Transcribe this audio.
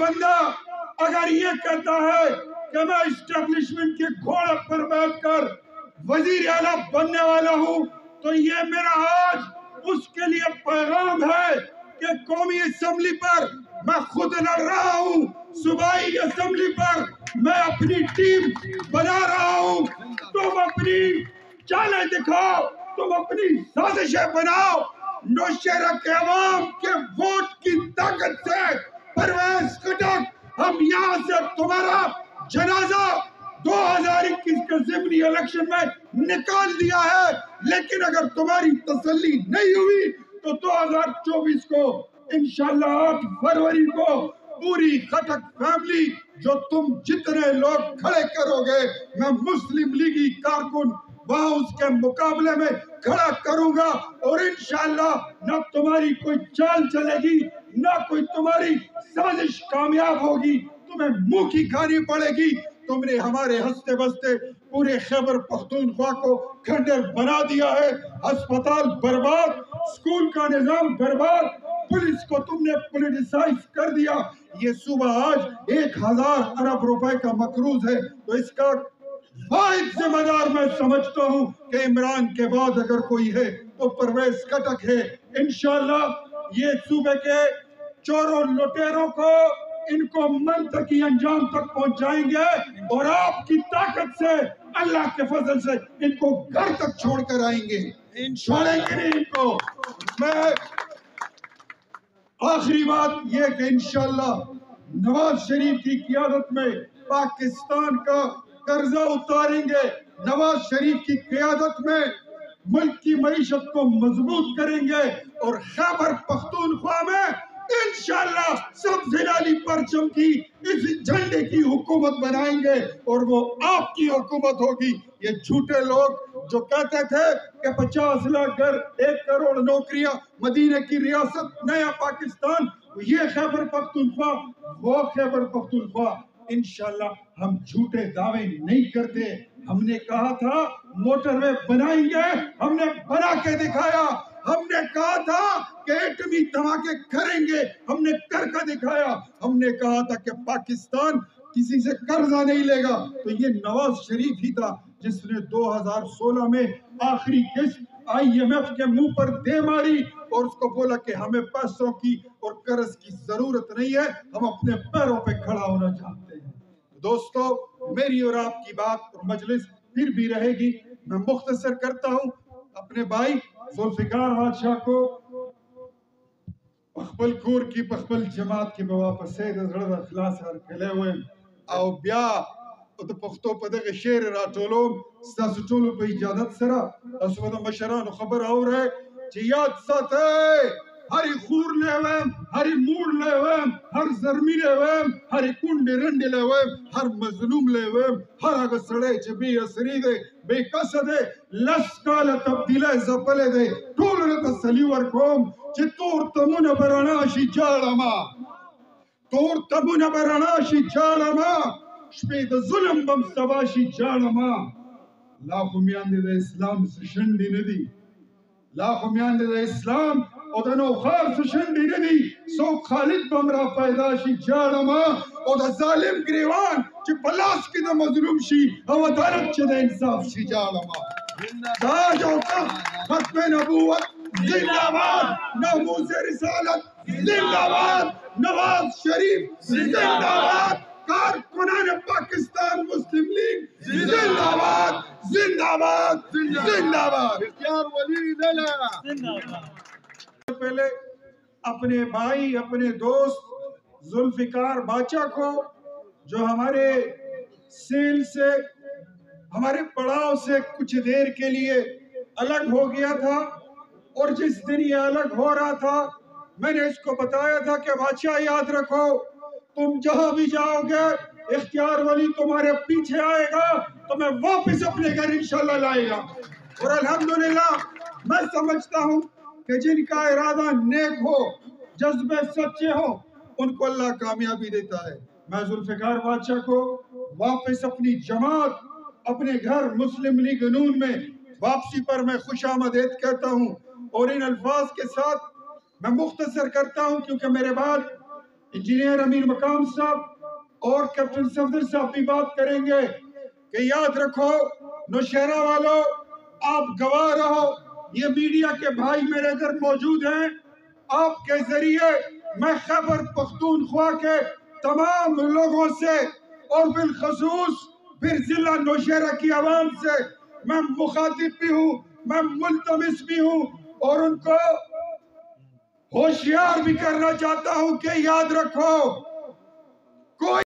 بندہ اگر یہ کہتا ہے کہ میں اسٹیبلشمنٹ کے گھوڑے پر بیٹھ کر وزیر اعلیٰ بننے والا ہوں تو یہ میرا آج اس کے لیے پیغام ہے کہ قومی اسمبلی پر میں خود لڑ رہا ہوں، صوبائی اسمبلی پر میں اپنی ٹیم بنا رہا ہوں۔ تم اپنی چالیں دکھاؤ، تم اپنی سازشیں بناؤ، نوشہرہ کے عوام کے ووٹ کی طاقت سے پرویز خٹک ہم یہاں سے تمہارا جنازہ 2021 کے ضمنی الیکشن میں نکال دیا ہے، لیکن اگر تمہاری تسلی نہیں ہوئی تو 2024 کو انشاءاللہ 8 فروری کو پوری خٹک فیملی جو تم جتنے لوگ کھڑے کرو گے میں مسلم لیگی کارکن وہاں اس کے مقابلے میں کھڑا کروں گا، اور انشاءاللہ نہ تمہاری کوئی چال چلے گی نہ کوئی تمہاری سازش کامیاب ہوگی، تمہیں منہ کی کھانی پڑے گی۔ تم نے ہمارے ہنستے بستے پورے خیبر پختونخوا کو کھنڈر بنا دیا ہے، ہسپتال برباد، اسکول کا نظام برباد، پولیس کو تم نے پولیٹیسائز کر دیا۔ یہ صوبہ آج 1000 ارب روپے کا مقروض ہے، تو اس کا واحد ذمہ دار میں سمجھتا ہوں کہ عمران کے بعد اگر کوئی ہے تو پرویز خٹک ہے۔ انشاءاللہ یہ صوبے کے چوروں لٹیروں کو ان کو منطقی انجام تک پہنچائیں گے، اور آپ کی طاقت سے اللہ کے فضل سے ان کو گھر تک چھوڑ کر آئیں گے، چھوڑیں گے نہیں ان کو۔ میں آخری بات یہ کہ انشاءاللہ نواز شریف کی قیادت میں پاکستان کا قرضہ اتاریں گے، نواز شریف کی قیادت میں ملک کی معیشت کو مضبوط کریں گے، اور خیبر پختونخوا میں انشاءاللہ سب ہلالی پرچم کی اس جھنڈے کی حکومت بنائیں گے، اور وہ آپ کی حکومت ہوگی۔ یہ جھوٹے لوگ جو کہتے تھے کہ 50 لاکھ گھر، 1 کروڑ نوکریاں، مدینہ کی ریاست، نیا پاکستان، یہ خیبر پختونخوا، وہ خیبر پختونخوا۔ انشاءاللہ ہم جھوٹے دعوے نہیں کرتے۔ ہم نے کہا تھا موٹر وے بنائیں گے، ہم نے بنا کے دکھایا۔ ہم نے کہا تھا کہ ایٹمی دھماکے کریں گے، ہم نے کر کے دکھایا۔ ہم نے کہا تھا کہ پاکستان کسی سے قرضہ نہیں لے گا، تو یہ نواز شریف ہی تھا جس نے 2016 میں آخری قسط IMF کے منہ پر دے ماری اور اس کو بولا کہ ہمیں پیسوں کی اور قرض کی ضرورت نہیں ہے، ہم اپنے پیروں پہ کھڑا ہونا چاہتے ہیں۔ دوستو، میری اور آپ کی بات اور مجلس پھر بھی رہے گی، میں مختصر کرتا ہوں۔ اپنے بھائی ذوالفقار بادشاہ کو پخپل کور کی پخپل جماعت کی بواپس سے زړه د اخلاص هرکلی ویم، او بیا د پښتو په دغه شعر راټولوم ستاسو ټولو په اجازت سره. تاسو به د مشرانو خبر اورئ چې یاد ساتئ هرې خور لی ویم، هرې موړ لی ویم، هر زرمي لی ویم، هرې کونډې رنډې لی ویم، هر مظلوم لی ویم، هر هغه سړی چې بې اسري دی، بې کسه دی، 10 کاله تبدیلی ځپلی دی، ټولو له تسلي ورکوم چې تور تمونه به رڼا شي جاړمه، تور تمونه به رڼا شي جاړمه، شپې د ظلم بم سبا شي جاړمه. لا خو میاندې د اسلام څه شنډې نه دي، لا خو میاندې د اسلام او د نوښار څه شنډې نه دي، څوک خالد بم را پیدا شي جاړمه، او د ظالم ګریوان چې په لاس کې د مظلوم شي او عدالت چې د انصاف شي جاړمه. تاج او تخت ختم نبوت زندہ باد، ناموس رسالت زندہ باد، نواز شریف زندہ باد، کارکنان پاکستان مسلم لیگ زندہ باد، زندہ باد، زندہ باد. اختیار ولی دلا پہلے اپنے بھائی، اپنے دوست ذوالفقار باچا کو جو ہمارے سیل سے، ہمارے پڑاؤ سے کچھ دیر کے لیے الگ ہو گیا تھا، اور جس دن یہ الگ ہو رہا تھا میں نے اس کو بتایا تھا کہ باچا یاد رکھو تم جہاں بھی جاؤ گے اختیار ولی تمہارے پیچھے آئے گا، تمہیں واپس اپنے گھر انشاءاللہ لائے گا. اور الحمدللہ میں سمجھتا ہوں کہ جن کا ارادہ نیک ہو، جذبے سچے ہوں، ان کو اللہ کامیابی دیتا ہے. میں ذوالفقار باچا کو واپس اپنی جماعت، اپنے گھر مسلم لیگ نون میں واپسی پر میں خوش آمدید کہتا ہوں، اور ان الفاظ کے ساتھ میں مختصر کرتا ہوں کیونکہ میرے بعد انجینئر امیر مقام صاحب اور کیپٹن صفدر صاحب بھی بات کریں گے کہ یاد رکھو نوشہرہ والوں، آپ گواہ رہو، یہ میڈیا کے بھائی میرے ادھر موجود ہیں، آپ کے ذریعے میں خیبر پختونخوا کے تمام لوگوں سے اور بالخصوص پھر ضلع نوشہرہ کی عوام سے میں مخاطب بھی ہوں، میں ملتمس بھی ہوں اور ان کو ہوشیار بھی کرنا چاہتا ہوں کہ یاد رکھو کوئی